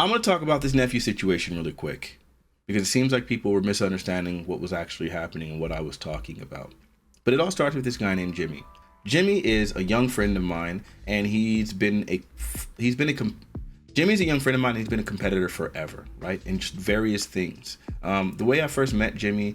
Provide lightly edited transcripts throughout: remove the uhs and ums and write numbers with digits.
I'm going to talk about this nephew situation really quick because it seems like people were misunderstanding what was actually happening and what I was talking about. But it all starts with this guy named Jimmy. Jimmy is a young friend of mine, and Jimmy's a young friend of mine. He's been a competitor forever, right? In just various things. The way I first met Jimmy,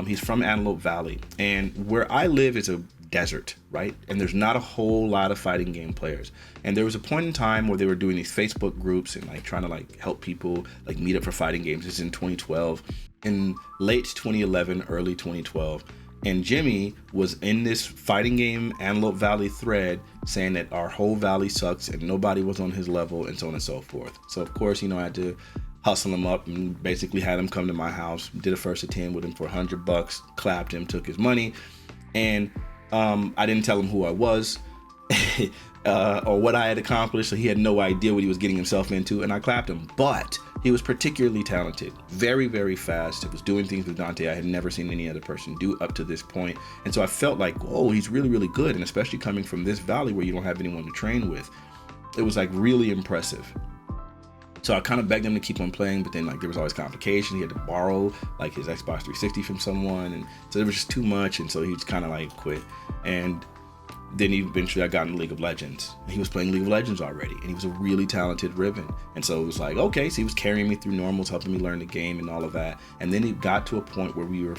he's from Antelope Valley, and where I live is a desert, right? And there's not a whole lot of fighting game players. And there was a point in time where they were doing these Facebook groups and like trying to like help people like meet up for fighting games. This is in 2012, in late 2011, early 2012. And Jimmy was in this fighting game Antelope Valley thread saying that our whole valley sucks and nobody was on his level and so on and so forth. So of course, I had to hustle him up and basically had him come to my house, did a first attend with him for $100, clapped him, took his money. And I didn't tell him who I was or what I had accomplished, so he had no idea what he was getting himself into, and I clapped him. But he was particularly talented, very, very fast. He was doing things with Dante I had never seen any other person do up to this point. And so I felt like, oh, he's really, really good, and especially coming from this valley where you don't have anyone to train with, it was like really impressive. So I kind of begged him to keep on playing, but then like there was always complication. He had to borrow like his Xbox 360 from someone, and so it was just too much, and so he just kind of like quit. And then eventually I got into League of Legends. He was playing League of Legends already, and he was a really talented Riven. And so it was like, okay, so he was carrying me through normals, helping me learn the game and all of that. And then it got to a point where we were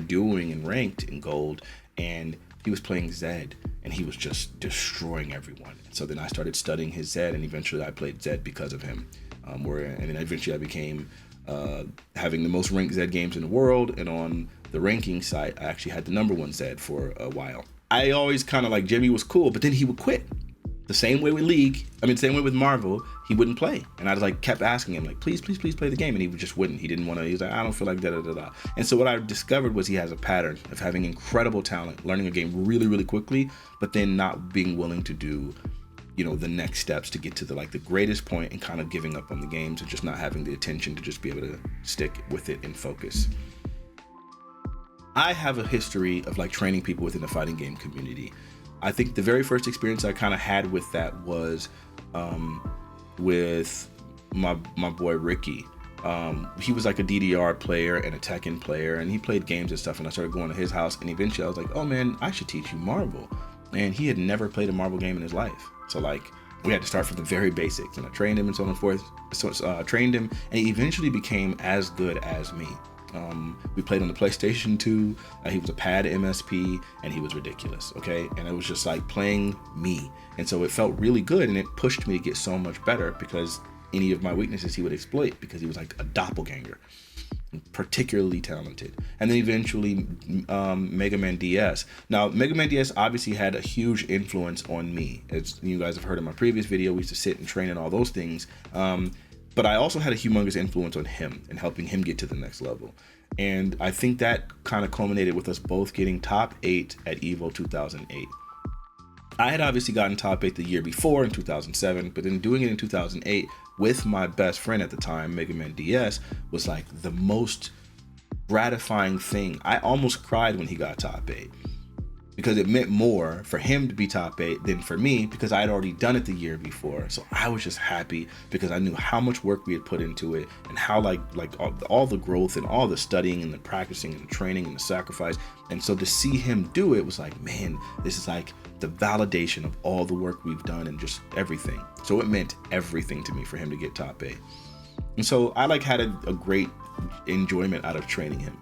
doing and ranked in gold, and he was playing Zed, and he was just destroying everyone. So then I started studying his Zed, and eventually I played Zed because of him. And then eventually I became having the most ranked Zed games in the world, and on the ranking site, I actually had the #1 Zed for a while. I always kind of like Jimmy was cool, but then he would quit. The same way with same way with Marvel, he wouldn't play. And I like kept asking him like, please play the game. And he just wouldn't. He didn't want to. He was like, I don't feel like da. And so what I discovered was he has a pattern of having incredible talent, learning a game really, really quickly, but then not being willing to do, the next steps to get to the greatest point, and kind of giving up on the games and just not having the attention to just be able to stick with it and focus. I have a history of training people within the fighting game community. I think the very first experience I kind of had with that was with my boy Ricky. He was like a DDR player and a Tekken player, and he played games and stuff, and I started going to his house, and eventually I was like, oh man, I should teach you Marvel. And he had never played a Marvel game in his life. So we had to start from the very basics, and I trained him and so on and forth. So trained him, and he eventually became as good as me. We played on the PlayStation 2. He was a pad MSP, and he was ridiculous. Okay. And it was just like playing me. And so it felt really good, and it pushed me to get so much better, because any of my weaknesses he would exploit, because he was like a doppelganger, particularly talented. And then eventually Mega Man DS. Now Mega Man DS obviously had a huge influence on me. As you guys have heard in my previous video, we used to sit and train and all those things. But I also had a humongous influence on him and helping him get to the next level. And I think that kind of culminated with us both getting top 8 at EVO 2008. I had obviously gotten top 8 the year before in 2007, but then doing it in 2008 with my best friend at the time, Mega Man DS, was like the most gratifying thing. I almost cried when he got top 8. Because it meant more for him to be top 8 than for me, because I had already done it the year before. So I was just happy because I knew how much work we had put into it, and how all the growth and all the studying and the practicing and the training and the sacrifice. And so to see him do it was like, man, this is like the validation of all the work we've done and just everything. So it meant everything to me for him to get top 8. And so I had a great enjoyment out of training him.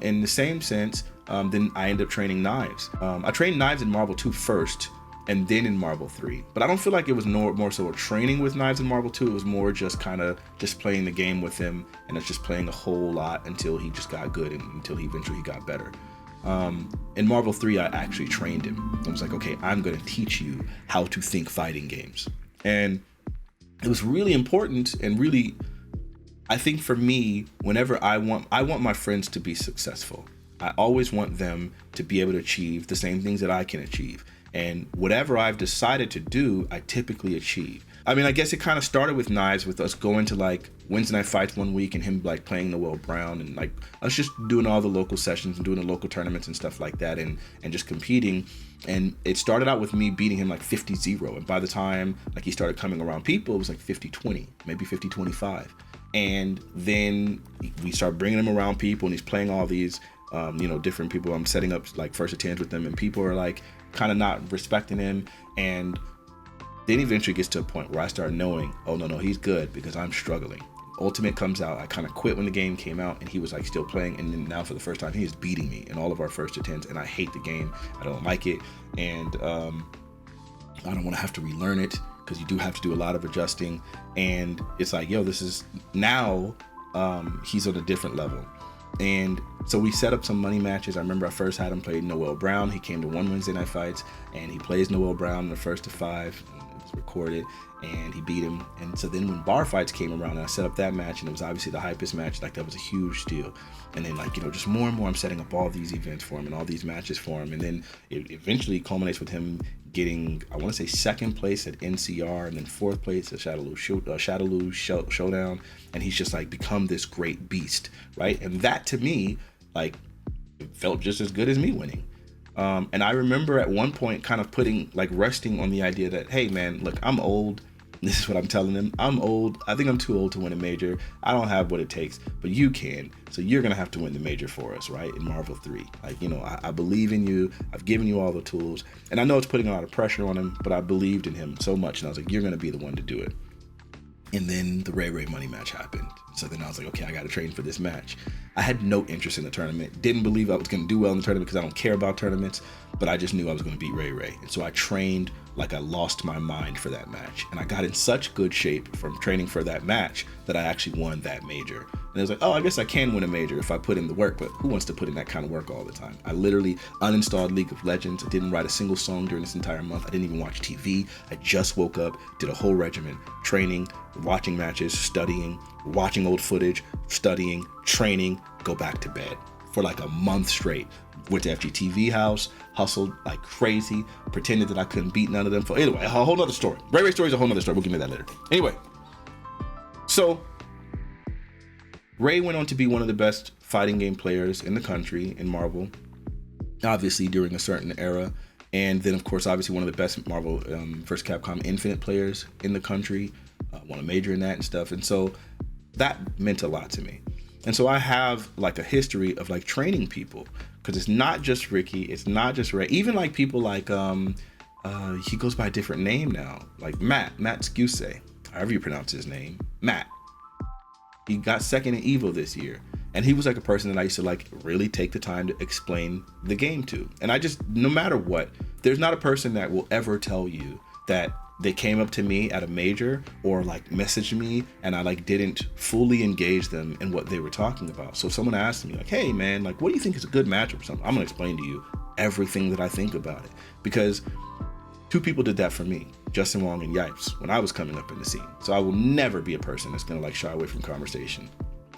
In the same sense, then I ended up training Knives. I trained Knives in Marvel 2 first, and then in Marvel 3. But I don't feel like it was more so a training with Knives in Marvel 2. It was more just kind of just playing the game with him, and it's just playing a whole lot until he just got good, and until he eventually got better. In Marvel 3, I actually trained him. I was like, okay, I'm going to teach you how to think fighting games. And it was really important, and really, I think for me, whenever I want my friends to be successful. I always want them to be able to achieve the same things that I can achieve. And whatever I've decided to do, I typically achieve. I mean, I guess it kind of started with Knives, with us going to like Wednesday night fights one week and him like playing Noel Brown and like us just doing all the local sessions and doing the local tournaments and stuff like that, and just competing. And it started out with me beating him like 50-0. And by the time like he started coming around people, it was like 50-20, maybe 50-25. And then we started bringing him around people, and he's playing all these, different people. I'm setting up like first attempts with them, and people are like kind of not respecting him. And then eventually gets to a point where I start knowing, oh no, he's good, because I'm struggling. Ultimate comes out. I kind of quit when the game came out, and he was like still playing. And then now for the first time, he is beating me in all of our first attempts, and I hate the game. I don't like it, and I don't want to have to relearn it, because you do have to do a lot of adjusting. And it's like, yo, this is now he's on a different level. And so we set up some money matches. I remember I first had him play Noel Brown. He came to one Wednesday night fights, and he plays Noel Brown in the first of 5. It was recorded, and he beat him. And so then when bar fights came around, and I set up that match, and it was obviously the hypest match, like that was a huge deal. And then like, just more and more I'm setting up all these events for him and all these matches for him. And then it eventually culminates with him getting, I want to say, 2nd place at NCR, and then 4th place at Shadaloo Showdown. And he's just like become this great beast, right? And that to me, like, it felt just as good as me winning. And I remember at one point kind of resting on the idea that, hey man, look, I'm old. This is what I'm telling them. I'm old. I think I'm too old to win a major. I don't have what it takes, but you can. So you're going to have to win the major for us, right? In Marvel 3. Like, I believe in you. I've given you all the tools. And I know it's putting a lot of pressure on him, but I believed in him so much. And I was like, you're going to be the one to do it. And then the Ray money match happened. So then I was like, okay, I got to train for this match. I had no interest in the tournament. Didn't believe I was going to do well in the tournament because I don't care about tournaments, but I just knew I was going to beat Ray. And so I trained like I lost my mind for that match. And I got in such good shape from training for that match that I actually won that major. And it was like, oh, I guess I can win a major if I put in the work, but who wants to put in that kind of work all the time? I literally uninstalled League of Legends. I didn't write a single song during this entire month. I didn't even watch TV. I just woke up, did a whole regimen, training, watching matches, studying, watching old footage, studying, training, go back to bed for like a month straight. Went to FGTV house, hustled like crazy, pretended that I couldn't beat none of them. Anyway, a whole nother story. Ray story is a whole nother story. We'll get into that later. Anyway, so Ray went on to be one of the best fighting game players in the country in Marvel, obviously during a certain era. And then, of course, obviously one of the best Marvel vs. Capcom Infinite players in the country. Won a major in that and stuff. And so that meant a lot to me. And so I have like a history of like training people, because it's not just Ricky, it's not just Ray. Even like people like he goes by a different name now, like Matt Scuse, however you pronounce his name, Matt. He got 2nd in Evo this year, and he was like a person that I used to like really take the time to explain the game to. And I just, no matter what, there's not a person that will ever tell you that they came up to me at a major or like messaged me and I like didn't fully engage them in what they were talking about. So if someone asked me like, hey man, like what do you think is a good matchup or something, I'm gonna explain to you everything that I think about it, because 2 people did that for me, Justin Wong and Yipes, when I was coming up in the scene. So I will never be a person that's gonna like shy away from conversation.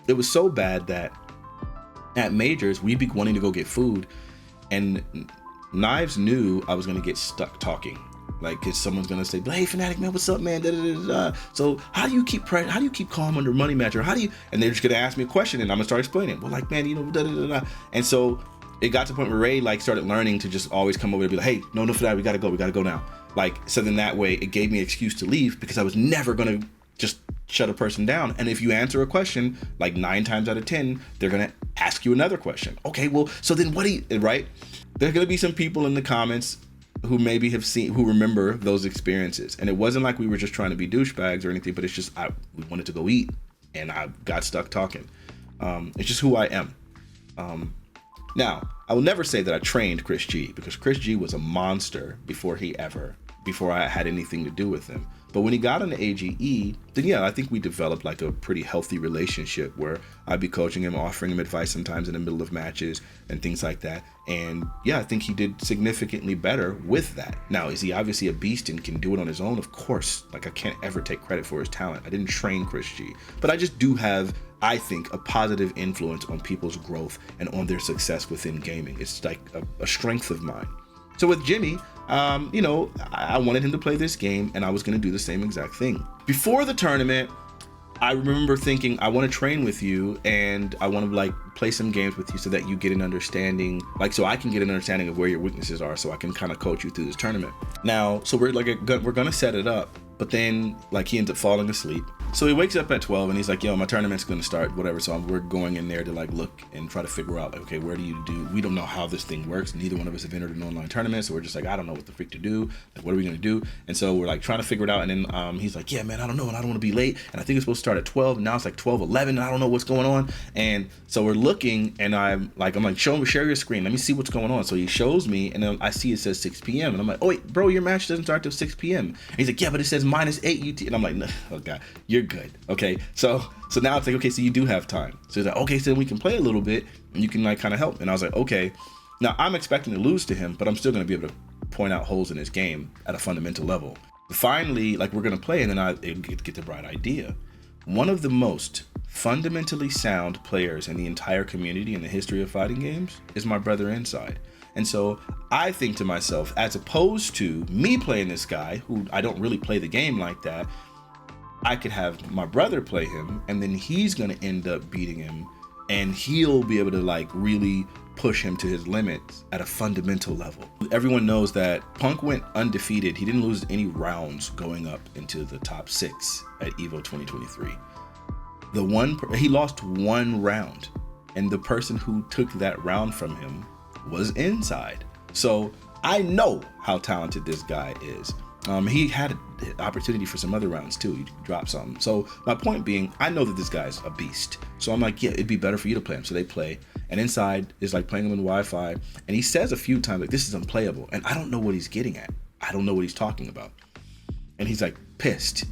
It was so bad that at majors we'd be wanting to go get food, and Knives knew I was gonna get stuck talking. Like, cause someone's gonna say, "Hey, Fanatiq, man, what's up, man?" Da, da, da, da. So how do you keep calm under money match, or how do you? And they're just gonna ask me a question, and I'm gonna start explaining. Well, like, man, da, da, da, da. And so it got to the point where Ray like started learning to just always come over and be like, "Hey, no, Fanatiq, we gotta go now." Like, so then that way it gave me an excuse to leave, because I was never gonna just shut a person down. And if you answer a question, like 9 times out of 10, they're gonna ask you another question. Okay, well, so then what do you? Right? There's gonna be some people in the comments who maybe who remember those experiences. And it wasn't like we were just trying to be douchebags or anything, but it's just, we wanted to go eat and I got stuck talking. It's just who I am. Now, I will never say that I trained Chris G, because Chris G was a monster before I had anything to do with him. But when he got on the AGE, then yeah, I think we developed like a pretty healthy relationship where I'd be coaching him, offering him advice sometimes in the middle of matches and things like that. And yeah, I think he did significantly better with that. Now, is he obviously a beast and can do it on his own? Of course. Like, I can't ever take credit for his talent. I didn't train Chris G, but I just do have, I think, a positive influence on people's growth and on their success within gaming. It's like a strength of mine. So with Jimmy, I wanted him to play this game, and I was going to do the same exact thing. Before the tournament, I remember thinking, I want to train with you, and I want to like play some games with you so that you get an understanding, like so I can get an understanding of where your weaknesses are, so I can kind of coach you through this tournament. Now, so we're gonna set it up, but then like he ends up falling asleep. So he wakes up at 12 and he's like, yo, my tournament's gonna start, whatever. So we're going in there to like look and try to figure out, like, okay, where do you do? We don't know how this thing works. Neither one of us have entered an online tournament, so we're just like, I don't know what the freak to do. Like, what are we gonna do? And so we're like trying to figure it out. And then he's like, yeah, man, I don't know, and I don't want to be late. And I think it's supposed to start at 12. And now it's like 12:11, and I don't know what's going on. And so we're looking, and I'm like, share your screen. Let me see what's going on. So he shows me, and then I see it says 6 p.m. And I'm like, oh wait, bro, your match doesn't start till 6 p.m. And he's like, yeah, but it says -8 UT. And I'm like, no, oh god, you're good. Okay. So now it's like, okay, so you do have time. So he's like, okay, so then we can play a little bit and you can like kind of help. And I was like, okay. Now I'm expecting to lose to him, but I'm still going to be able to point out holes in his game at a fundamental level. Finally, like we're going to play, and then I get the bright idea. One of the most fundamentally sound players in the entire community in the history of fighting games is my brother Inside. And so I think to myself, as opposed to me playing this guy who I don't really play the game like that, I could have my brother play him, and then he's gonna end up beating him, and he'll be able to like really push him to his limits at a fundamental level. Everyone knows that Punk went undefeated. He didn't lose any rounds going up into the top 6 at EVO 2023. He lost one round, and the person who took that round from him was Inside. So I know how talented this guy is. He had an opportunity for some other rounds too. He dropped some. So my point being, I know that this guy's a beast. So I'm like, yeah, it'd be better for you to play him. So they play, and Inside is like playing him in Wi-Fi, and he says a few times like, this is unplayable, and I don't know what he's getting at. I don't know what he's talking about. And he's like pissed,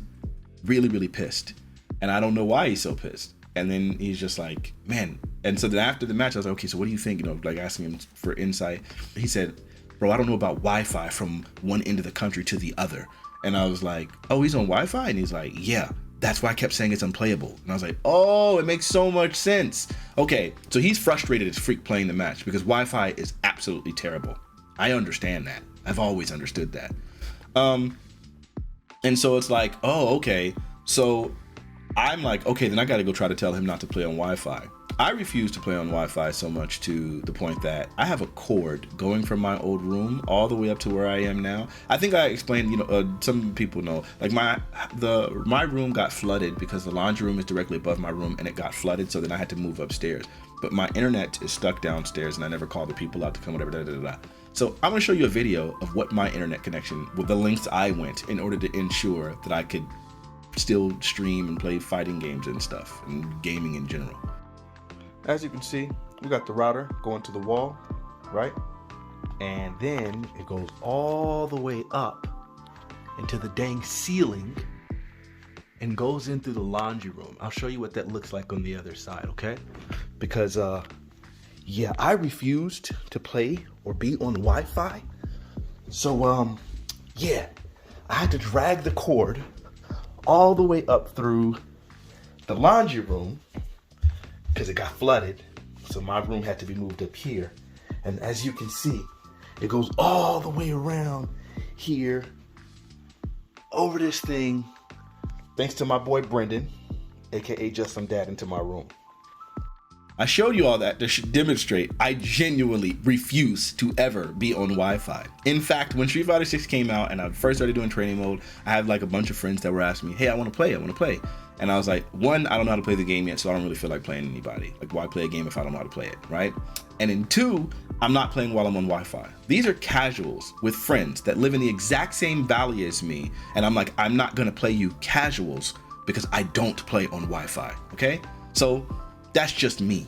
really, really pissed, and I don't know why he's so pissed. And then he's just like, man. And so then after the match, I was like, okay, so what do you think? Like asking him for insight. He said, bro, I don't know about Wi-Fi from one end of the country to the other. And I was like, oh, he's on Wi-Fi? And he's like, yeah, that's why I kept saying it's unplayable. And I was like, oh, it makes so much sense. Okay, so he's frustrated as freak playing the match because Wi-Fi is absolutely terrible. I understand that. I've always understood that. And so it's like, oh, okay. So I'm like, okay, then I got to go try to tell him not to play on Wi-Fi. I refuse to play on Wi-Fi so much to the point that I have a cord going from my old room all the way up to where I am now. I think I explained, some people know, like my room got flooded because the laundry room is directly above my room, and it got flooded. So then I had to move upstairs, but my internet is stuck downstairs, and I never called the people out to come, whatever. So I'm gonna show you a video of what my internet connection, with the lengths I went in order to ensure that I could still stream and play fighting games and stuff, and gaming in general. As you can see, we got the router going to the wall, right? And then it goes all the way up into the dang ceiling and goes in through the laundry room. I'll show you what that looks like on the other side, okay? Because, yeah, I refused to play or be on Wi-Fi. So, yeah, I had to drag the cord all the way up through the laundry room because it got flooded. So my room had to be moved up here. And as you can see, it goes all the way around here, over this thing, thanks to my boy Brendan, aka Just Some Dad, into my room. I showed you all that to demonstrate I genuinely refuse to ever be on Wi-Fi. In fact, when Street Fighter 6 came out and I first started doing training mode, I had like a bunch of friends that were asking me, hey, I want to play. And I was like, one, I don't know how to play the game yet, so I don't really feel like playing anybody. Like, why play a game if I don't know how to play it, right? And then two, I'm not playing while I'm on Wi-Fi. These are casuals with friends that live in the exact same valley as me, and I'm like, I'm not gonna play you casuals because I don't play on Wi-Fi, okay? So that's just me.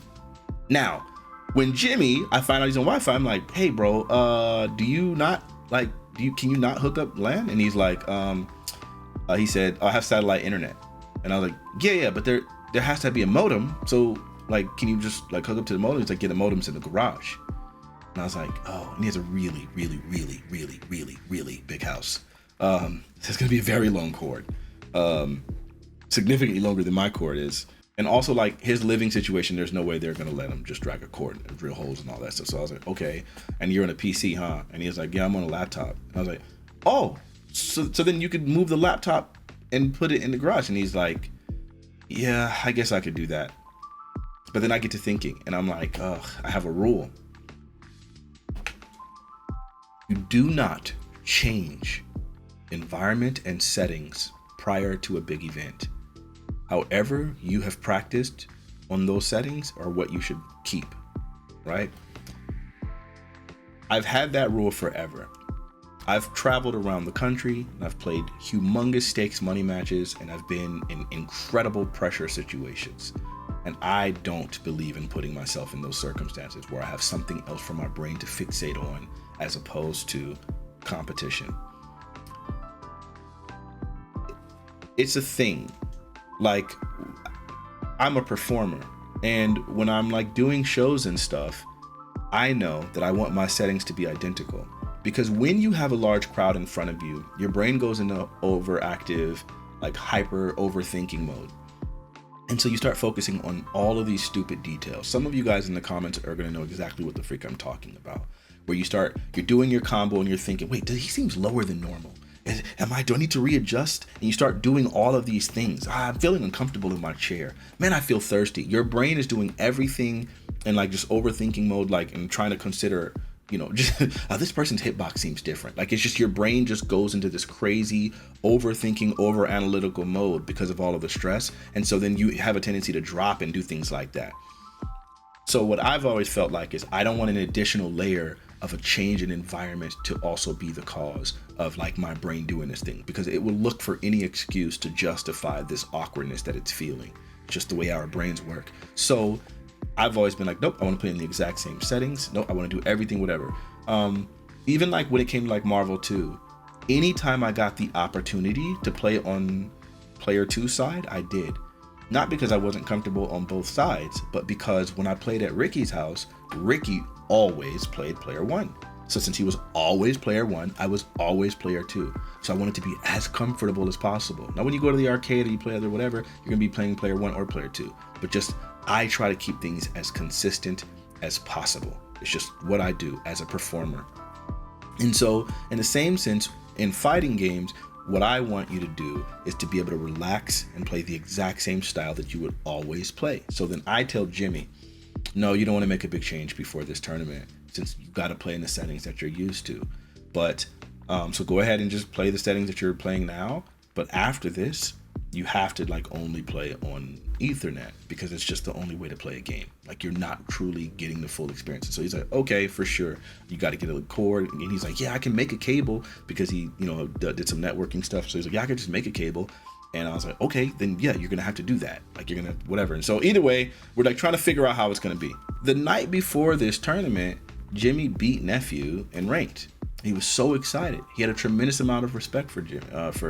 Now, when Jimmy, I find out he's on Wi-Fi, I'm like, hey bro, can you not hook up LAN? And he's like, he said, I have satellite internet. And I was like, yeah, but there has to be a modem. So like, can you just like hook up to the modem? He's like, yeah, the modem's in the garage. And I was like, oh, and he has a really, really, really, really, really, really big house. So it's gonna be a very long cord. Significantly longer than my cord is. And also, like, his living situation, there's no way they're gonna let him just drag a cord and drill holes and all that stuff. So I was like, okay. And you're on a PC, huh? And he was like, yeah, I'm on a laptop. And I was like, oh, so then you could move the laptop and put it in the garage. And he's like, yeah, I guess I could do that. But then I get to thinking, and I'm like, ugh, I have a rule. You do not change environment and settings prior to a big event. However you have practiced on those settings are what you should keep, right? I've had that rule forever. I've traveled around the country, and I've played humongous stakes money matches, and I've been in incredible pressure situations. And I don't believe in putting myself in those circumstances where I have something else for my brain to fixate on as opposed to competition. It's a thing. Like, I'm a performer, and when I'm like doing shows and stuff, I know that I want my settings to be identical, because when you have a large crowd in front of you, your brain goes into overactive, like hyper overthinking mode. And so you start focusing on all of these stupid details. Some of you guys in the comments are going to know exactly what the freak I'm talking about, where you're doing your combo and you're thinking, wait, he seems lower than normal. Do I need to readjust? And you start doing all of these things. I'm feeling uncomfortable in my chair. Man, I feel thirsty. Your brain is doing everything in like just overthinking mode, like, and trying to consider, just this person's hitbox seems different. Like, it's just your brain just goes into this crazy overthinking, over analytical mode because of all of the stress. And so then you have a tendency to drop and do things like that. So what I've always felt like is I don't want an additional layer of a change in environment to also be the cause of like my brain doing this thing, because it will look for any excuse to justify this awkwardness that it's feeling. It's just the way our brains work. So I've always been like, nope, I want to play in the exact same settings. Nope, I want to do everything, whatever. Even like when it came to like Marvel 2, anytime I got the opportunity to play on player 2 side, I did. Not because I wasn't comfortable on both sides, but because when I played at Ricky's house, Ricky always played player 1. So since he was always player 1, I was always player 2. So I wanted to be as comfortable as possible. Now, when you go to the arcade or you play other whatever, you're gonna be playing player 1 or player 2. But just, I try to keep things as consistent as possible. It's just what I do as a performer. And so in the same sense, in fighting games, what I want you to do is to be able to relax and play the exact same style that you would always play. So then I tell Jimmy, no, you don't want to make a big change before this tournament, since you've got to play in the settings that you're used to. But so go ahead and just play the settings that you're playing now. But after this, you have to like only play on Ethernet, because it's just the only way to play a game. Like, you're not truly getting the full experience. So he's like, okay, for sure. You got to get a cord. And he's like, yeah, I can make a cable, because he, did some networking stuff. So he's like, yeah, I could just make a cable. And I was like, okay, then yeah, you're going to have to do that. Like, you're going to whatever. And so either way, we're like trying to figure out how it's going to be. The night before this tournament, Jimmy beat Nephew in ranked. He was so excited. He had a tremendous amount of respect for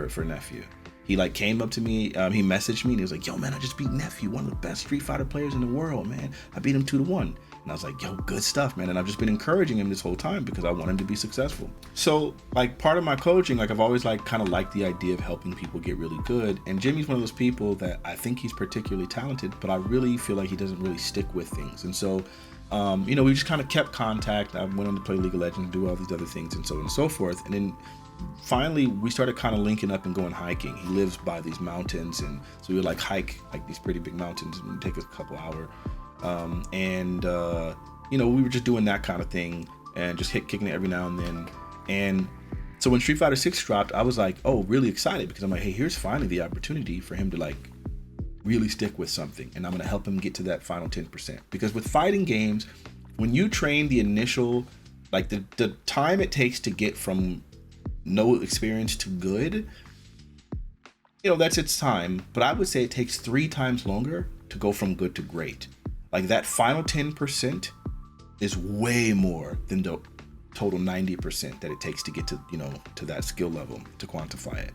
for Nephew. He like came up to me, he messaged me, and he was like, yo man, I just beat Nephew, one of the best Street Fighter players in the world, man. I beat him 2-1. And I was like, yo, good stuff, man. And I've just been encouraging him this whole time because I want him to be successful. So like part of my coaching, like I've always like kind of liked the idea of helping people get really good. And Jimmy's one of those people that I think he's particularly talented, but I really feel like he doesn't really stick with things. And so, we just kind of kept contact. I went on to play League of Legends, do all these other things, and so on and so forth. And then finally we started kind of linking up and going hiking. He lives by these mountains, and so we would like hike like these pretty big mountains, and take us a couple hours. We were just doing that kind of thing and just kicking it every now and then. And so when Street Fighter 6 dropped, I was like, oh, really excited, because I'm like, hey, here's finally the opportunity for him to like really stick with something, and I'm going to help him get to that final 10%. Because with fighting games, when you train the initial, like the time it takes to get from no experience to good, that's its time. But I would say it takes 3 times longer to go from good to great. Like that final 10% is way more than the total 90% that it takes to get to, to that skill level, to quantify it.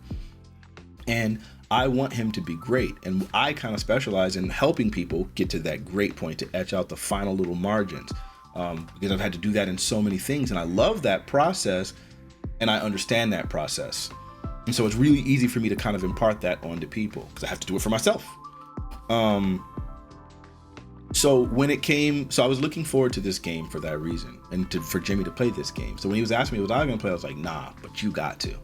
And I want him to be great. And I kind of specialize in helping people get to that great point, to etch out the final little margins. Because I've had to do that in so many things. And I love that process, and I understand that process. And so it's really easy for me to kind of impart that onto people, because I have to do it for myself. So when it came, so I was looking forward to this game for that reason, and for Jimmy to play this game. So when he was asking me was I going to play, I was like, nah, but you got to.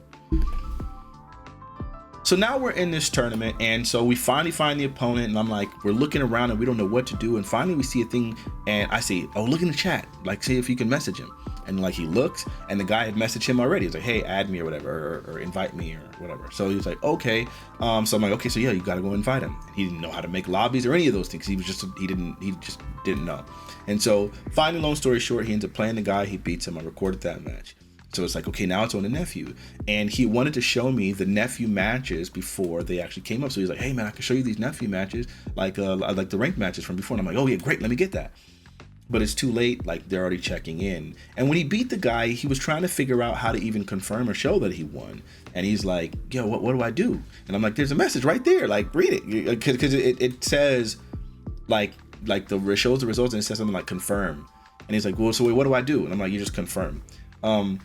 So now we're in this tournament, and so we finally find the opponent, and I'm like, we're looking around and we don't know what to do, and finally we see a thing, and I say, oh, look in the chat, like, see if you can message him. And like he looks, and the guy had messaged him already. He's like, hey, add me or whatever, or invite me or whatever. So he was like, okay. So I'm like, okay, so yeah, you got to go invite him. He didn't know how to make lobbies or any of those things. He just didn't know. And so finally, long story short, he ends up playing the guy. He beats him. I recorded that match. So it's like, okay, now it's on the Nephew. And he wanted to show me the Nephew matches before they actually came up. So he's like, hey man, I can show you these Nephew matches, like the ranked matches from before. And I'm like, oh yeah, great, let me get that. But it's too late, like they're already checking in. And when he beat the guy, he was trying to figure out how to even confirm or show that he won. And he's like, yo, what do I do? And I'm like, there's a message right there, like read it. Because it says, it shows the results and it says something like confirm. And he's like, well, so wait, what do I do? And I'm like, you just confirm. I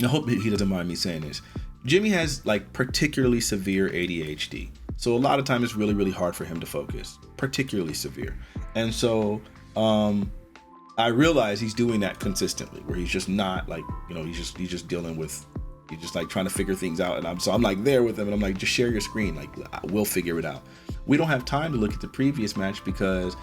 hope he doesn't mind me saying this. Jimmy has like particularly severe ADHD. So a lot of times it's really, really hard for him to focus, particularly severe. And so I realize he's doing that consistently, where he's just not like, he's just dealing with, he's just like trying to figure things out. And I'm like there with him, and I'm like, just share your screen, like we'll figure it out. We don't have time to look at the previous match because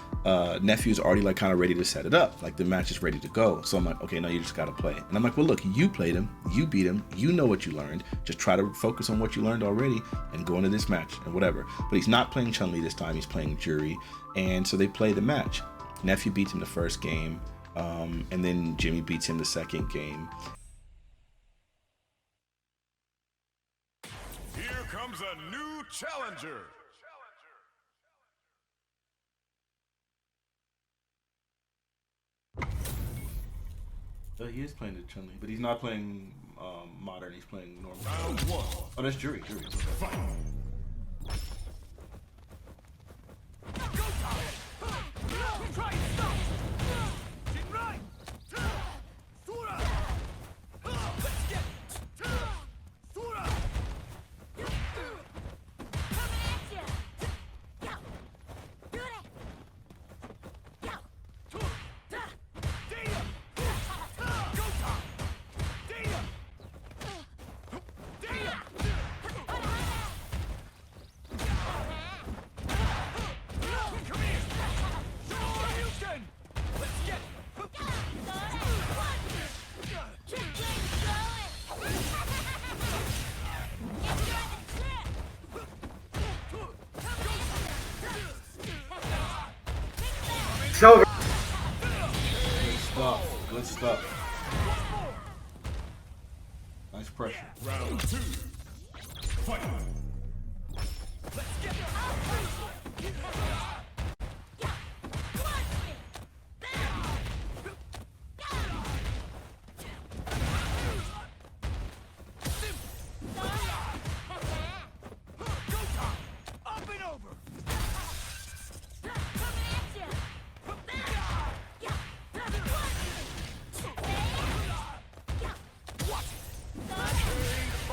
Nephew's already like kind of ready to set it up, like the match is ready to go. So I'm like, okay, now you just gotta play. And I'm like, well, look, you played him, you beat him, you know what you learned. Just try to focus on what you learned already and go into this match and whatever. But he's not playing Chun-Li this time, he's playing Jury. And so they play the match. Nephew beats him the first game, and then Jimmy beats him the second game. Here comes a new challenger. He is playing the Chun-Li, but he's not playing modern. He's playing normal. Round one. Oh, that's Jury. Fight. So Good stuff. Nice pressure. Round two. Fight.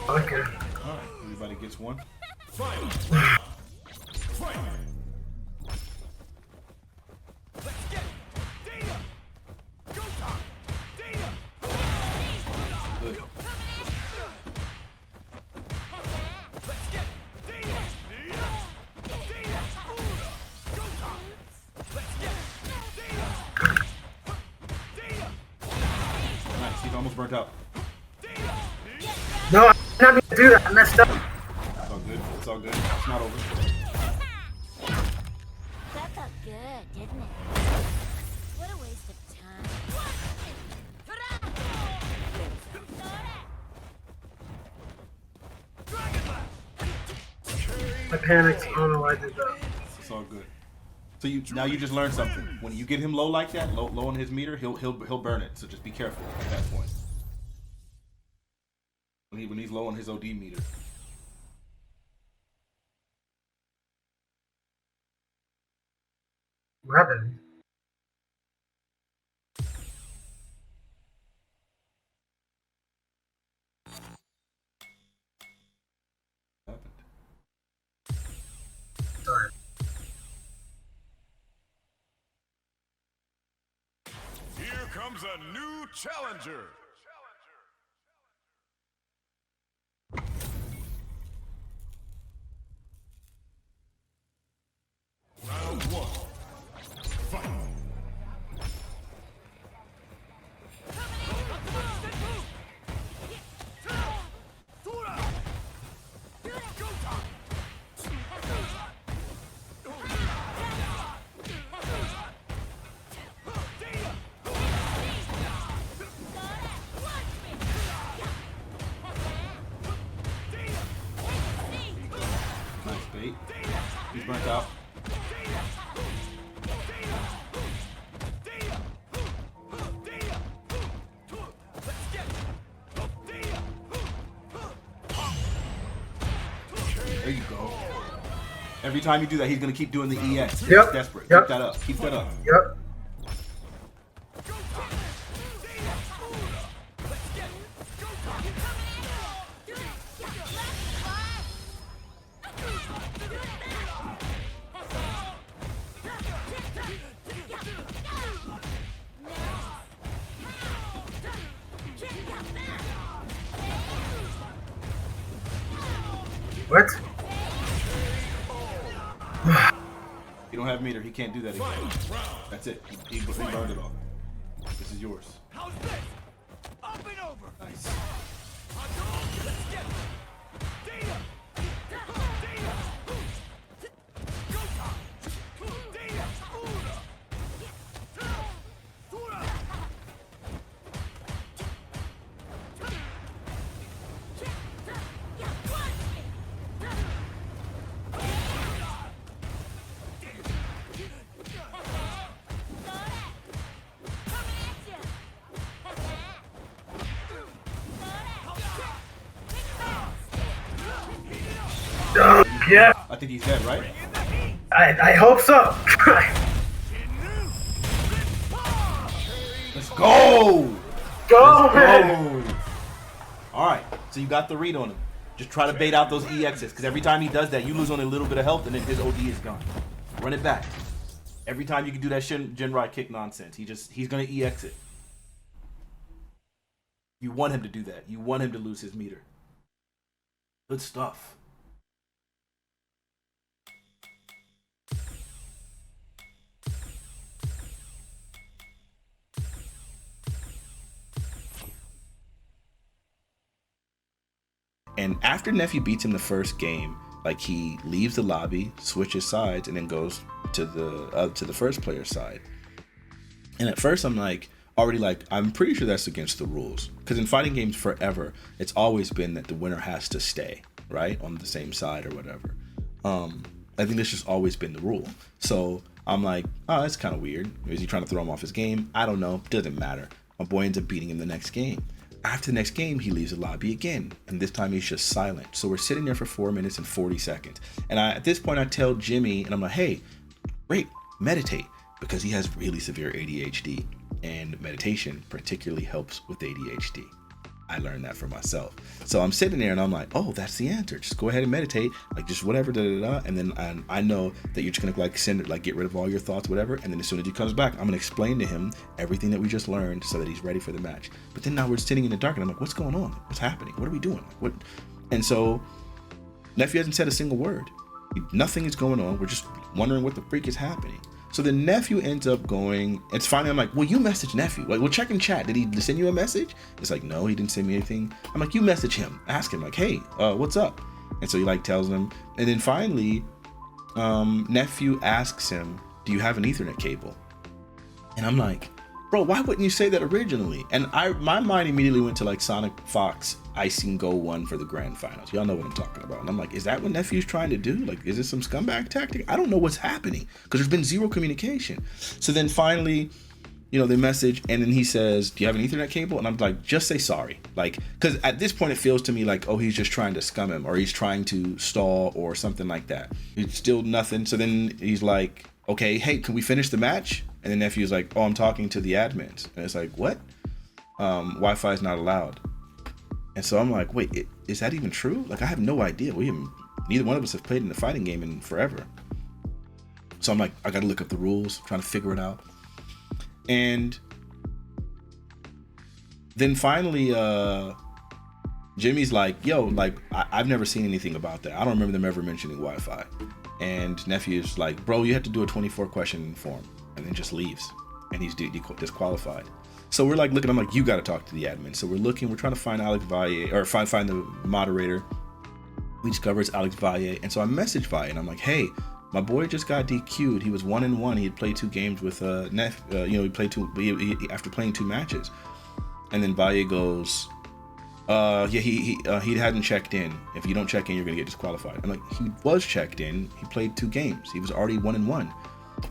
okay. All right, everybody gets one. Fight. Fight. Good. Nice. He's almost burnt out. No, I'm not mean to do that. I messed up. It's all good. It's all good. It's not over. That felt good, didn't it? What a waste of time. I panicked. I don't know why I did that. It's all good. So now you just learned something. When you get him low like that, low on his meter, he'll burn it. So just be careful at that point. When he's low on his OD meter. What happened? Sorry. comes a new challenger. Round one. Fight. Nice bait. He's burnt out. There you go. Every time you do that, he's gonna keep doing the EX. He's Yep. desperate. Yep. Keep that up. Keep that up. Yep. What? You don't have meter. He can't do that again. That's it. He burned it all. This is yours. How's this? Up and over. Nice. Let's get it. Yeah. I think he's dead, right? I hope so. Let's go. Go, man. Oh. All right. So you got the read on him. Just try to bait out those EXs, because every time he does that, you lose only a little bit of health, and then his OD is gone. Run it back. Every time you can do that Jinrai kick nonsense, he's gonna EX it. You want him to do that. You want him to lose his meter. Good stuff. And after Nephew beats him the first game, like, he leaves the lobby, switches sides, and then goes to the first player's side. And at first I'm like, I'm pretty sure that's against the rules, because in fighting games forever, it's always been that the winner has to stay, right, on the same side or whatever. I think that's just always been the rule. So I'm like, oh, that's kind of weird. Is he trying to throw him off his game? I don't know. Doesn't matter. My boy ends up beating him the next game. After the next game, he leaves the lobby again, and this time he's just silent. So we're sitting there for 4 minutes and 40 seconds. And at this point, I tell Jimmy, and I'm like, hey, great, meditate, because he has really severe ADHD, and meditation particularly helps with ADHD. I learned that for myself. So I'm sitting there and I'm like, oh, that's the answer. Just go ahead and meditate, like, just whatever, and then I know that you're just gonna get rid of all your thoughts, whatever. And then as soon as he comes back, I'm gonna explain to him everything that we just learned so that he's ready for the match. But then now we're sitting in the dark and I'm like, what's going on? What's happening? What are we doing? What? And so Nephew hasn't said a single word. Nothing is going on. We're just wondering what the freak is happening. So the Nephew ends up going, it's finally, I'm like, well, you message Nephew. Like, we'll check in chat. Did he send you a message? It's like, no, he didn't send me anything. I'm like, you message him. Ask him, like, hey, what's up? And so he, like, tells him. And then finally, Nephew asks him, do you have an Ethernet cable? And I'm like, bro, why wouldn't you say that originally? And my mind immediately went to, like, Sonic Fox Icing Go 1 for the grand finals. Y'all know what I'm talking about. And I'm like, is that what Nephew's trying to do? Like, is this some scumbag tactic? I don't know what's happening, because there's been zero communication. So then finally, you know, they message, and then he says, do you have an Ethernet cable? And I'm like, just say sorry. Like, because at this point it feels to me like, oh, he's just trying to scum him, or he's trying to stall or something like that. It's still nothing. So then he's like, okay, hey, can we finish the match? And then Nephew's like, oh, I'm talking to the admins. And it's like, what? Wi-Fi is not allowed. And so I'm like, wait, is that even true? Like, I have no idea. Neither one of us have played in a fighting game in forever. So I'm like, I gotta look up the rules, trying to figure it out. And Then finally, Jimmy's like, yo, like, I've never seen anything about that. I don't remember them ever mentioning Wi-Fi. And Nephew's like, bro, you have to do a 24 question form, and then just leaves. And he's disqualified. So we're like looking, I'm like, you got to talk to the admin. So we're looking, we're trying to find Alex Valle, or find the moderator. We discover it's Alex Valle. And so I message Valle, and I'm like, hey, my boy just got DQ'd. He was 1-1. He had played 2 games with Neff. He played after playing 2 matches. And then Valle goes, he hadn't checked in. If you don't check in, you're gonna get disqualified. I'm like, he was checked in. He played 2 games. He was already 1-1.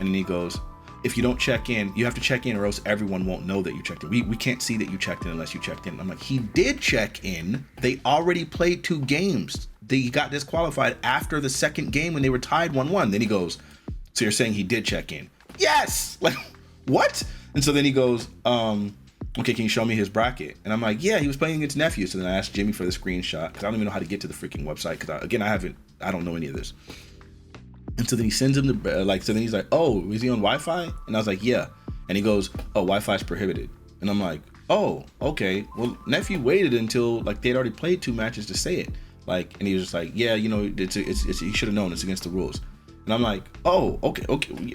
And then he goes, if you don't check in, you have to check in, or else everyone won't know that you checked in. We can't see that you checked in unless you checked in. I'm like, he did check in. They already played 2 games. They got disqualified after the 2nd game when they were tied 1-1. Then he goes, so you're saying he did check in? Yes! Like, what? And so then he goes, okay, can you show me his bracket? And I'm like, yeah, he was playing against Nephew. So then I asked Jimmy for the screenshot, because I don't even know how to get to the freaking website, because I don't know any of this. And so then he sends him the, so then he's like, oh, is he on Wi-Fi? And I was like, yeah. And he goes, oh, Wi-Fi is prohibited. And I'm like, oh, okay. Well, Nephew waited until, like, they'd already played 2 matches to say it. Like, and he was just like, yeah, it's he should have known it's against the rules. And I'm like, oh, okay,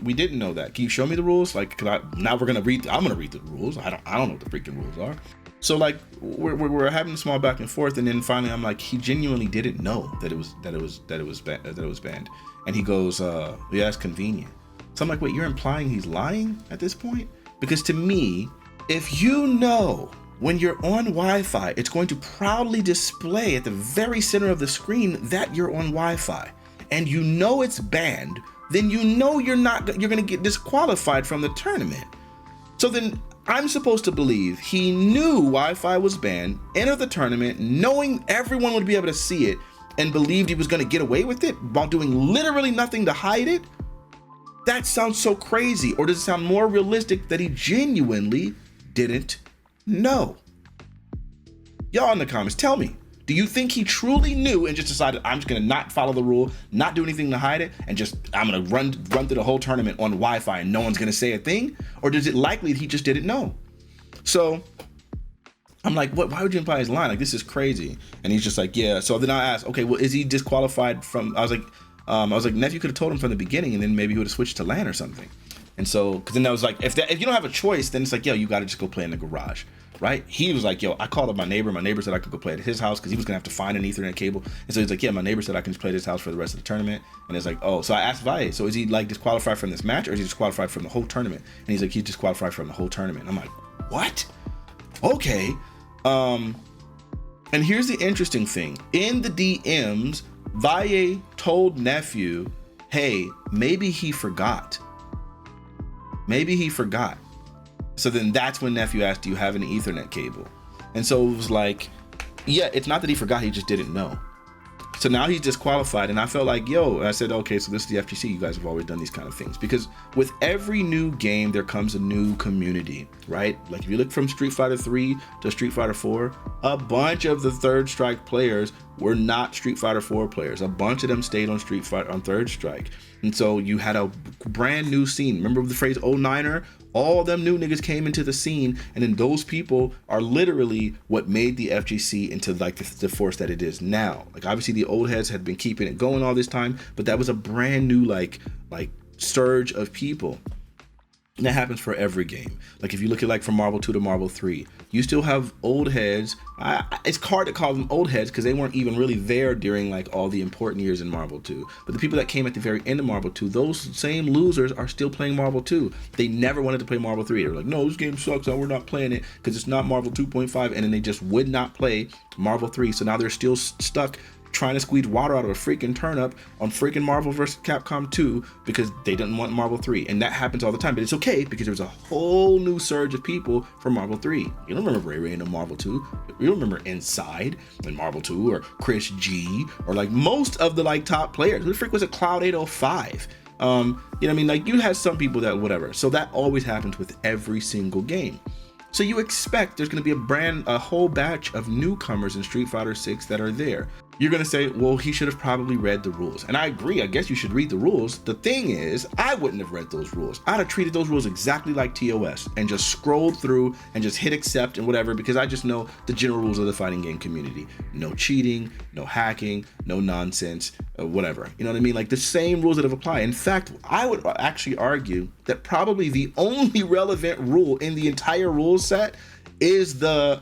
we didn't know that. Can you show me the rules? Like, now we're gonna read. I'm gonna read the rules. I don't know what the freaking rules are. So like, we're having a small back and forth, and then finally, I'm like, he genuinely didn't know that it was banned. And he goes, yeah, that's convenient. So I'm like, wait, you're implying he's lying at this point? Because to me, if you know when you're on Wi-Fi, it's going to proudly display at the very center of the screen that you're on Wi-Fi, and you know it's banned, then you know you're going to get disqualified from the tournament. So then I'm supposed to believe he knew Wi-Fi was banned, entered the tournament, knowing everyone would be able to see it, and believed he was going to get away with it while doing literally nothing to hide it? That sounds so crazy. Or does it sound more realistic that he genuinely didn't know? Y'all in the comments, tell me, do you think he truly knew and just decided, I'm just gonna not follow the rule, not do anything to hide it, and just I'm gonna run through the whole tournament on Wi-Fi and no one's gonna say a thing? Or is it likely he just didn't know? So I'm like, what? Why would you imply his line? Like, this is crazy. And he's just like, yeah. So then I asked, okay, well, is he disqualified from? I was like, Nephew could have told him from the beginning, and then maybe he would have switched to LAN or something. And so, because then I was like, if you don't have a choice, then it's like, yo, you got to just go play in the garage, right? He was like, yo, I called up my neighbor. My neighbor said I could go play at his house because he was gonna have to find an Ethernet cable. And so he's like, yeah, my neighbor said I can just play at his house for the rest of the tournament. And it's like, oh, so I asked Valle, so is he like disqualified from this match, or is he disqualified from the whole tournament? And he's like, he's disqualified from the whole tournament. I'm like, what? Okay. And here's the interesting thing. In the DMs, Valle told Nephew, hey, maybe he forgot. Maybe he forgot. So then that's when Nephew asked, do you have an Ethernet cable? And so it was like, yeah, it's not that he forgot, he just didn't know. So now he's disqualified, and I felt like, yo, I said, okay, so this is the FGC. You guys have always done these kind of things, because with every new game, there comes a new community, right? Like if you look from Street Fighter 3 to Street Fighter 4, a bunch of the Third Strike players were not Street Fighter 4 players. A bunch of them stayed on Third Strike. And so you had a brand new scene. Remember the phrase 09er? All them new niggas came into the scene, and then those people are literally what made the FGC into like the force that it is now. Like obviously the old heads had been keeping it going all this time, but that was a brand new like surge of people. And that happens for every game. Like if you look at like from Marvel 2 to Marvel 3, you still have old heads. It's hard to call them old heads because they weren't even really there during like all the important years in Marvel 2. But the people that came at the very end of Marvel 2, those same losers are still playing Marvel 2. They never wanted to play Marvel 3. They were like, no, this game sucks, we're not playing it because it's not Marvel 2.5. And then they just would not play Marvel 3. So now they're still stuck trying to squeeze water out of a freaking turnip on freaking Marvel vs. Capcom 2 because they didn't want Marvel 3. And that happens all the time, but it's okay because there was a whole new surge of people for Marvel 3. You don't remember Ray Ray in Marvel 2. You don't remember Inside in Marvel 2 or Chris G or like most of the like top players. Who the freak was a Cloud 805? You know what I mean? Like you had some people that whatever. So that always happens with every single game. So you expect there's going to be a whole batch of newcomers in Street Fighter 6 that are there. you're going to say, well, he should have probably read the rules. And I agree. I guess you should read the rules. The thing is, I wouldn't have read those rules. I'd have treated those rules exactly like TOS and just scrolled through and just hit accept and whatever, because I just know the general rules of the fighting game community. No cheating, no hacking, no nonsense, whatever. You know what I mean? Like the same rules that have applied. In fact, I would actually argue that probably the only relevant rule in the entire rule set is the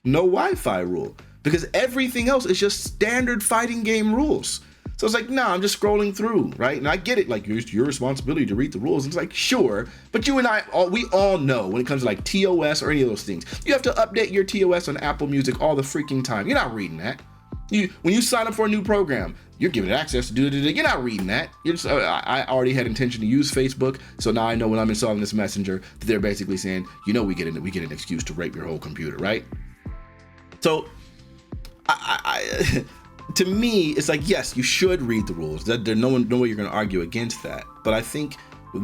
no Wi-Fi rule, because everything else is just standard fighting game rules. So it's like, nah, I'm just scrolling through, right? And I get it, like, it's your responsibility to read the rules. And it's like, sure, but you and I, we all know when it comes to like TOS or any of those things, you have to update your TOS on Apple Music all the freaking time. You're not reading that. When you sign up for a new program, you're given access to do it. You're not reading that. You're just, I already had intention to use Facebook, so now I know when I'm installing this messenger that they're basically saying, you know, we get an excuse to rape your whole computer, right? So, to me, it's like, yes, you should read the rules. There's no way you're going to argue against that. But I think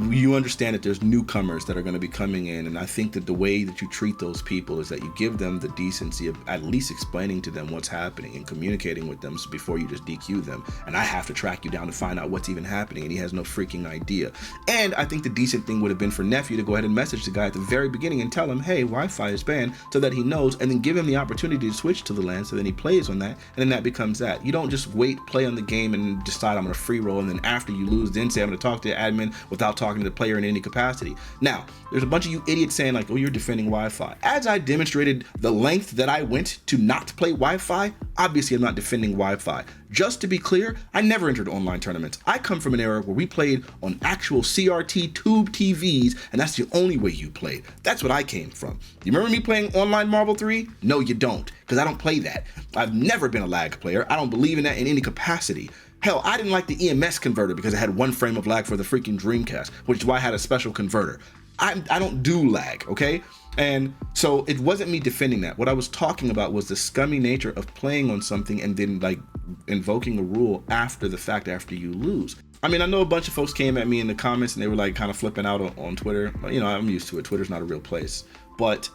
you understand that there's newcomers that are going to be coming in, and I think that the way that you treat those people is that you give them the decency of at least explaining to them what's happening and communicating with them before you just DQ them. And I have to track you down to find out what's even happening, and he has no freaking idea. And I think the decent thing would have been for Nephew to go ahead and message the guy at the very beginning and tell him, hey, Wi-Fi is banned, so that he knows, and then give him the opportunity to switch to the LAN, so then he plays on that, and then that becomes that. You don't just wait, play on the game, and decide I'm going to free roll, and then after you lose, then say I'm going to talk to the admin without talking to the player in any capacity. Now, there's a bunch of you idiots saying like, oh, you're defending Wi-Fi. As I demonstrated the length that I went to not play Wi-Fi, obviously I'm not defending Wi-Fi. Just to be clear, I never entered online tournaments. I come from an era where we played on actual CRT tube TVs, and that's the only way you played. That's what I came from. You remember me playing online Marvel 3? No, you don't, because I don't play that. I've never been a lag player. I don't believe in that in any capacity. Hell, I didn't like the EMS converter because it had 1 frame of lag for the freaking Dreamcast, which is why I had a special converter. I don't do lag, okay? And so it wasn't me defending that. What I was talking about was the scummy nature of playing on something and then like invoking a rule after the fact, after you lose. I mean, I know a bunch of folks came at me in the comments and they were like kind of flipping out on Twitter. You know, I'm used to it. Twitter's not a real place. But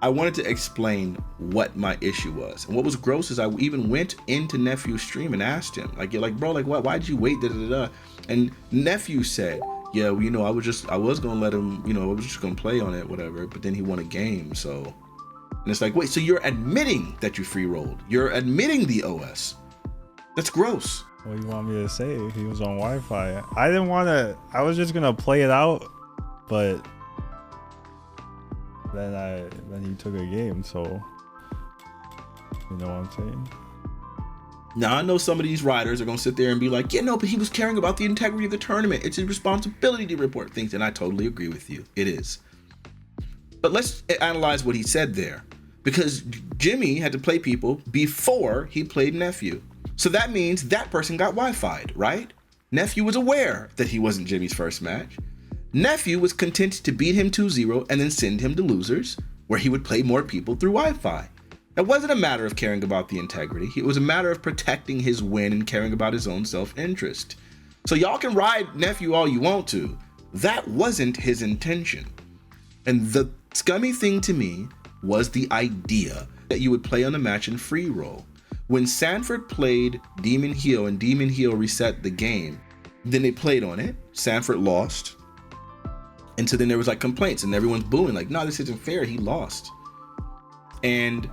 I wanted to explain what my issue was. And what was gross is I even went into Nephew's stream and asked him, like, you're like, bro, like, why'd you wait? And Nephew said, yeah, well, you know, I was gonna let him, you know, I was just gonna play on it, whatever, but then he won a game, so. And it's like, wait, so you're admitting that you free rolled. You're admitting the OS. That's gross. What do you want me to say? He was on Wi-Fi. I was just gonna play it out, but then he took a game, so you know what I'm saying? Now I know some of these riders are gonna sit there and be like, yeah, no, but he was caring about the integrity of the tournament. It's his responsibility to report things, and I totally agree with you. It is. But let's analyze what he said there, because Jimmy had to play people before he played Nephew. So that means that person got Wi-Fi'd, right? Nephew was aware that he wasn't Jimmy's first match. Nephew was content to beat him 2-0 and then send him to losers, where he would play more people through Wi-Fi. It wasn't a matter of caring about the integrity. It was a matter of protecting his win and caring about his own self-interest. So y'all can ride Nephew all you want to. That wasn't his intention. And the scummy thing to me was the idea that you would play on the match in free roll. When Sanford played Demon Heel and Demon Heel reset the game, then they played on it. Sanford lost. And so then there was like complaints and everyone's booing like, no, this isn't fair. He lost. And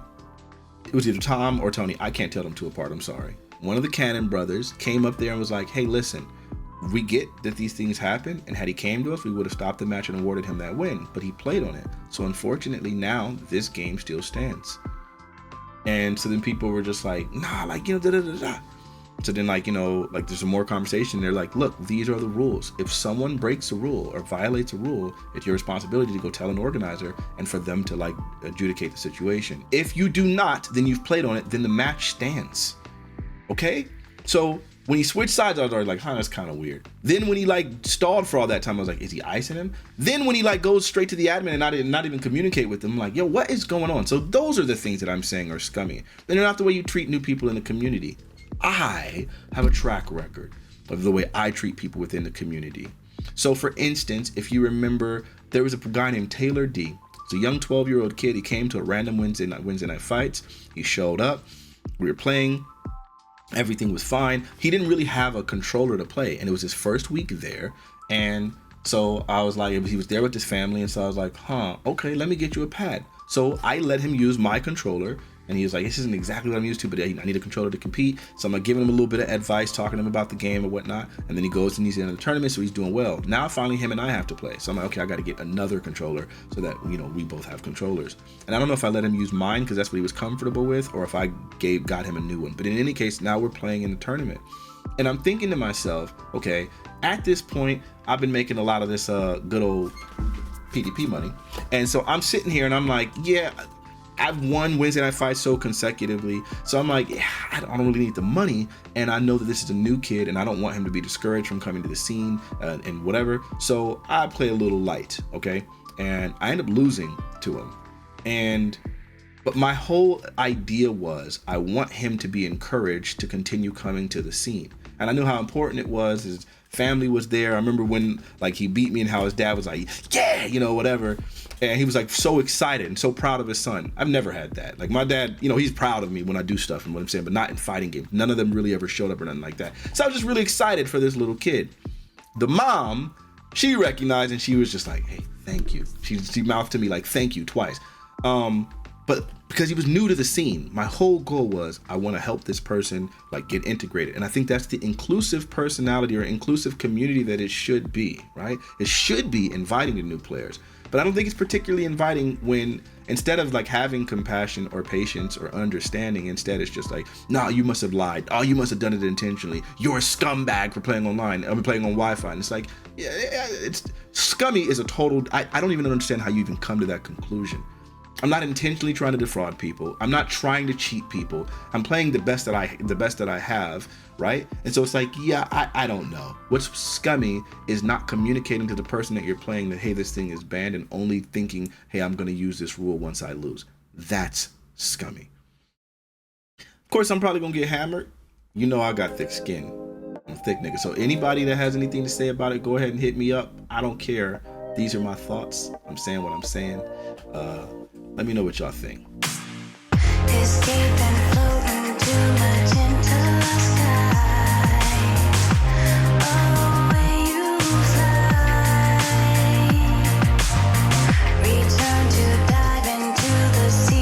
it was either Tom or Tony. I can't tell them two apart. I'm sorry. One of the Cannon brothers came up there and was like, hey, listen, we get that these things happen. And had he came to us, we would have stopped the match and awarded him that win. But he played on it. So unfortunately, now this game still stands. And so then people were just like, nah, like, you know, da-da-da-da. So then, like, you know, like there's some more conversation. They're like, look, these are the rules. If someone breaks a rule or violates a rule, it's your responsibility to go tell an organizer and for them to like adjudicate the situation. If you do not, then you've played on it, then the match stands. Okay? So when he switched sides, I was already like, huh, that's kind of weird. Then when he like stalled for all that time, I was like, is he icing him? Then when he like goes straight to the admin and not even communicate with them, I'm like, yo, what is going on? So those are the things that I'm saying are scummy. And they're not the way you treat new people in the community. I have a track record of the way I treat people within the community. So for instance, if you remember, there was a guy named Taylor D. It's a young 12-year-old kid. He came to a random Wednesday night fights. He showed up. We were playing. Everything was fine. He didn't really have a controller to play, and it was his first week there. And so I was like, he was there with his family, and so I was like, okay, let me get you a pad. So I let him use my controller, and he was like, this isn't exactly what I'm used to, but I need a controller to compete. So I'm like giving him a little bit of advice, talking to him about the game and whatnot. And then he goes and he's in the tournament, so he's doing well. Now finally him and I have to play. So I'm like, okay, I got to get another controller so that, you know, we both have controllers. And I don't know if I let him use mine because that's what he was comfortable with, or if I got him a new one. But in any case, now we're playing in the tournament. And I'm thinking to myself, okay, at this point, I've been making a lot of this good old PDP money. And so I'm sitting here and I'm like, yeah, I've won Wednesday night fights so consecutively. So I'm like, yeah, I don't really need the money. And I know that this is a new kid and I don't want him to be discouraged from coming to the scene and whatever. So I play a little light, okay? And I end up losing to him. But my whole idea was I want him to be encouraged to continue coming to the scene. And I knew how important it was. His family was there. I remember when like he beat me and how his dad was like, yeah, you know, whatever. And he was like so excited and so proud of his son. I've never had that. Like my dad, you know, he's proud of me when I do stuff and what I'm saying, but not in fighting games. None of them really ever showed up or nothing like that. So I was just really excited for this little kid. The mom, she recognized and she was just like, hey, thank you. She mouthed to me like, thank you twice. But because he was new to the scene, my whole goal was I want to help this person like get integrated. And I think that's the inclusive personality or inclusive community that it should be, right? It should be inviting the new players. But I don't think it's particularly inviting when instead of like having compassion or patience or understanding, instead it's just like, nah, you must have lied. Oh, you must have done it intentionally. You're a scumbag for playing online. I'm playing on Wi-Fi. And it's like, yeah, it's scummy is a total, I don't even understand how you even come to that conclusion. I'm not intentionally trying to defraud people. I'm not trying to cheat people. I'm playing the best that I have, right? And so it's like, yeah, I don't know. What's scummy is not communicating to the person that you're playing that, hey, this thing is banned, and only thinking, hey, I'm going to use this rule once I lose. That's scummy. Of course, I'm probably going to get hammered. You know I got thick skin. I'm a thick nigga. So anybody that has anything to say about it, go ahead and hit me up. I don't care. These are my thoughts. I'm saying what I'm saying. Let me know what y'all think. This deep and floating too much